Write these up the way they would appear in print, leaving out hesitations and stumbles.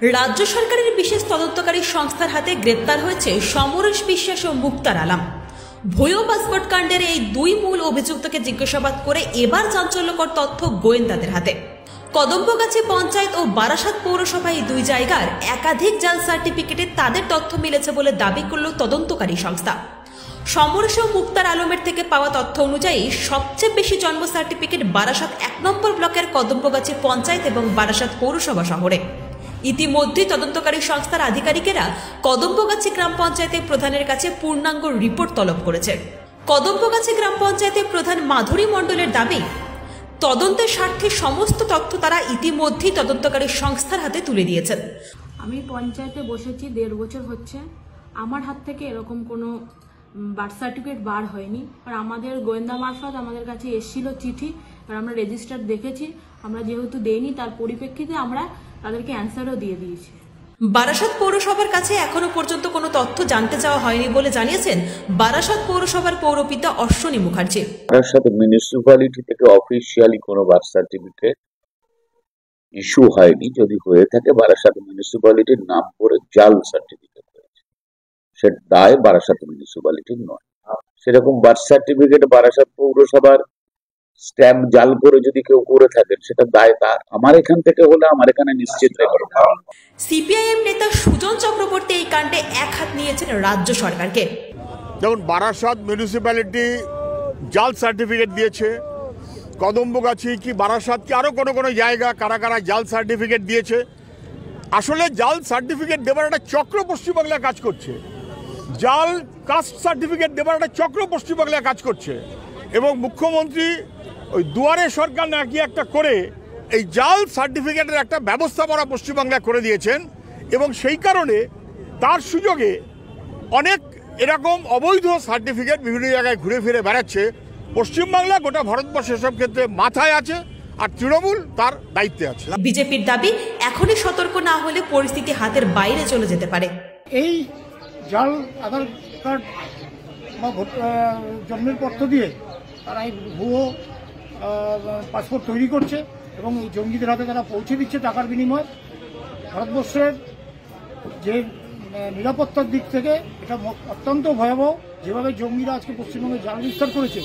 রাজ্য সরকারের বিশেষ তদন্তকারী সংস্থার হাতে গ্রেপ্তার হয়েছে সমরেশ বিশ্বাস ও মুক্তার আলম। ভুয়ো পাসপোর্ট কাণ্ডের এই দুই মূল অভিযুক্তকে জিজ্ঞাসাবাদ করে এবার চাঞ্চল্যকর তথ্য গোয়েন্দাদের হাতে। কদম্বগাছি পঞ্চায়েত ও বারাসাত পৌরসভা এই দুই জায়গার একাধিক জাল সার্টিফিকেটে তাদের তথ্য মিলেছে বলে দাবি করল তদন্তকারী সংস্থা। সমরেশ ও মুক্তার আলমের থেকে পাওয়া তথ্য অনুযায়ী সবচেয়ে বেশি জন্ম সার্টিফিকেট বারাসাত ১ নম্বর ব্লকের কদম্বগাছি পঞ্চায়েত এবং বারাসাত পৌরসভা শহরে। ইতিমধ্যে তদন্তকারী সংস্থার আধিকারিকেরা কদম্বগাছি গ্রাম পঞ্চায়েতের প্রধানের কাছে পূর্ণাঙ্গ রিপোর্ট তলব করেছে। কদম্বগাছি গ্রাম পঞ্চায়েতের প্রধান মাধুরী মণ্ডলের দাবি, তদন্তের স্বার্থে সমস্ত তথ্য তারা ইতিমধ্যেই তদন্তকারী সংস্থার হাতে তুলে দিয়েছেন। আমি পঞ্চায়েতে বসেছি 1.5 বছর হচ্ছে, আমার হাত থেকে এরকম কোনো বার্থ সার্টিফিকেট বার হয়নি। আর আমাদের গোয়েন্দা মারফত আমাদের কাছে এসেছিল চিঠি, আর আমরা রেজিস্টার দেখেছি। আমরা যেহেতু দেইনি তার পরিপ্রেক্ষিতে আমরা তাদেরকে অ্যান্সারও দিয়ে দিয়েছি। বারাসাত পৌরসভার কাছে এখনো পর্যন্ত কোনো তথ্য জানতে চাওয়া হয়নি বলে জানিয়েছেন বারাসাত পৌরসভার পৌরপিতা অশ্বনী মুখার্জি। বারাসাত মিউনিসিপ্যালিটি থেকে অফিসিয়ালি কোনো বার্থ সার্টিফিকেট ইস্যু হয়নি। যদি হয়ে থাকে বারাসাত মিউনিসিপ্যালিটির নাম করে জাল সার্টিফিকেট হয়েছে, সেটা দায় বারাসাত মিউনিসিপ্যালিটির নয়। সেরকম বার্থ সার্টিফিকেট বারাসাত পৌরসভার স্ট্যাম্প জাল করে যদি কেউ করে থাকেন, সেটা দায় তার। আমার এখান থেকে হলে আমার এখানে নিশ্চিত রেকর্ড। সিপিআইএম নেতা সুজন চক্রবর্তী এই কাণ্ডে এক হাত নিয়েছেন রাজ্য সরকারকে। যেমন বারাসাত মিউনিসিপ্যালিটি জাল সার্টিফিকেট দিয়েছে, কদম্বগাছি কি বারাসাত কি আরও কোনো জায়গা কারা কারা জাল সার্টিফিকেট দিয়েছে। আসলে জাল সার্টিফিকেট দেবার একটা চক্র পশ্চিমবাংলায় কাজ করছে, জাল কাস্ট সার্টিফিকেট দেবার একটা চক্র পশ্চিমবাংলায় কাজ করছে। এবং মুখ্যমন্ত্রী ওই দুয়ারে সরকার নাকি একটা করে এই জাল সার্টিফিকেটের একটা ব্যবস্থাপনা পশ্চিমবাংলায় করে দিয়েছেন। এবং সেই কারণে তার সুযোগে অনেক এরকম অবৈধ সার্টিফিকেট বিভিন্ন জায়গায় ঘুরে ফিরে বেড়াচ্ছে। পশ্চিমবাংলা গোটা ভারতবর্ষ এসব ক্ষেত্রে মাথায় আছে, আর তৃণমূল তার দায়িত্বে আছে। বিজেপির দাবি, এখনই সতর্ক না হলে পরিস্থিতি হাতের বাইরে চলে যেতে পারে। এই জাল আধার কার্ড বা জন্মের পত্র দিয়ে তারা এই ভুয়ো পাসপোর্ট তৈরি করছে এবং এই জঙ্গিদের হাতে তারা পৌঁছে দিচ্ছে টাকার বিনিময়ে। ভারতবর্ষের যে নিরাপত্তার দিক থেকে এটা অত্যন্ত ভয়াবহ। যেভাবে জঙ্গিরা আজকে পশ্চিমবঙ্গে জাল বিস্তার করেছে,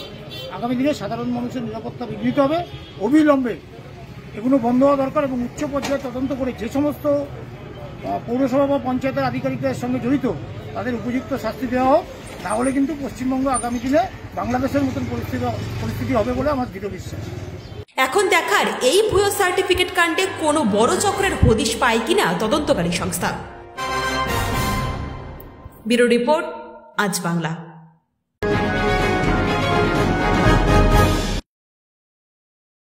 আগামী দিনে সাধারণ মানুষের নিরাপত্তা বিঘ্নিত হবে। অবিলম্বে এগুলো বন্ধ হওয়া দরকার এবং উচ্চ পর্যায়ে তদন্ত করে যে সমস্ত পৌরসভা বা পঞ্চায়েতের আধিকারিকদের সঙ্গে জড়িত তাদের উপযুক্ত শাস্তি দেওয়া হোক। না হলে কিন্তু পশ্চিমবঙ্গ আগামী দিনে বাংলাদেশের মতন পরিস্থিতি হবে বলে আমার দৃঢ় বিশ্বাস। এখন দেখার এই ভুয়ো সার্টিফিকেট কাণ্ডে কোনো বড় চক্রের হদিশ পায় কিনা তদন্তকারী সংস্থা। ব্যুরো রিপোর্ট, আজ বাংলা।